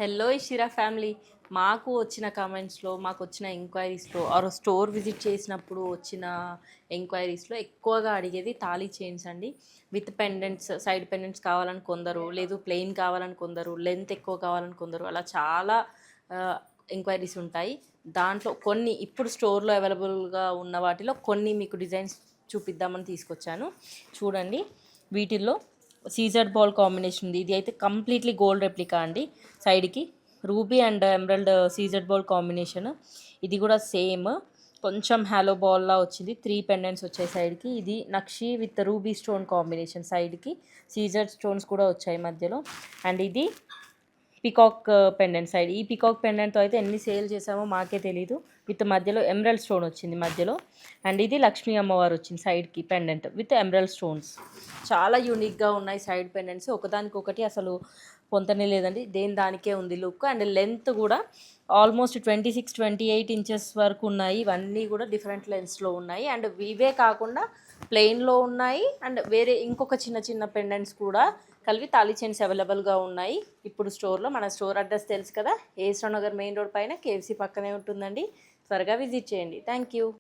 Hello Ishira family. మాకు వచ్చిన కామెంట్స్లో, మాకు వచ్చిన ఎంక్వైరీస్లో ఆర్ స్టోర్ విజిట్ చేసినప్పుడు వచ్చిన ఎంక్వైరీస్లో ఎక్కువగా అడిగేది తాళీ చైన్స్ అండి. విత్ పెండెంట్స్, సైడ్ పెండెంట్స్ కావాలని కొందరు, లేదు ప్లెయిన్ కావాలని కొందరు, లెంత్ ఎక్కువ కావాలని కొందరు, అలా చాలా ఎంక్వైరీస్ ఉంటాయి. దాంట్లో కొన్ని ఇప్పుడు స్టోర్లో అవైలబుల్గా ఉన్న వాటిలో కొన్ని మీకు డిజైన్స్ చూపిద్దామని తీసుకొచ్చాను. చూడండి, వీటిల్లో సీజర్డ్ బాల్ కాంబినేషన్ ఉంది. ఇది అయితే కంప్లీట్లీ గోల్డ్ రెప్లికా అండి. సైడ్కి రూబీ అండ్ ఎమరల్డ్ సీజర్డ్ బాల్ కాంబినేషన్. ఇది కూడా సేమ్, కొంచెం హాలో బాల్లా వచ్చింది. 3 పెండెంట్స్ వచ్చాయి సైడ్కి. ఇది నక్షి విత్ రూబీ స్టోన్ కాంబినేషన్. సైడ్కి సీజర్డ్ స్టోన్స్ కూడా వచ్చాయి మధ్యలో. అండ్ ఇది పికాక్ పెండెంట్ సైడ్. ఈ పికాక్ పెండెంట్తో అయితే ఎన్ని సేల్ చేసామో మాకే తెలీదు. విత్ మధ్యలో ఎమరల్డ్ స్టోన్ వచ్చింది మధ్యలో. అండ్ ఇది లక్ష్మీ అమ్మవారు వచ్చింది సైడ్కి పెండెంట్ విత్ ఎమరల్డ్ స్టోన్స్. చాలా యూనిక్గా ఉన్నాయి సైడ్ పెండెంట్స్. ఒకదానికొకటి అసలు పొంతనే లేదండి, దేని దానికే ఉంది లుక్. అండ్ లెంత్ కూడా ఆల్మోస్ట్ 26-28 ఇంచెస్ వరకు ఉన్నాయి. ఇవన్నీ కూడా డిఫరెంట్ లెన్స్లో ఉన్నాయి. అండ్ ఇవే కాకుండా ప్లెయిన్లో ఉన్నాయి. అండ్ వేరే ఇంకొక చిన్న చిన్న పెండెంట్స్ కూడా కలిపి తాళీ చైన్స్ అవైలబుల్గా ఉన్నాయి ఇప్పుడు స్టోర్లో. మన స్టోర్ అడ్రస్ తెలుసు కదా, ఏఎస్ రావు నగర్ మెయిన్ రోడ్ పైన కేఎఫ్సి పక్కనే ఉంటుందండి. త్వరగా విజిట్ చేయండి. Thank you.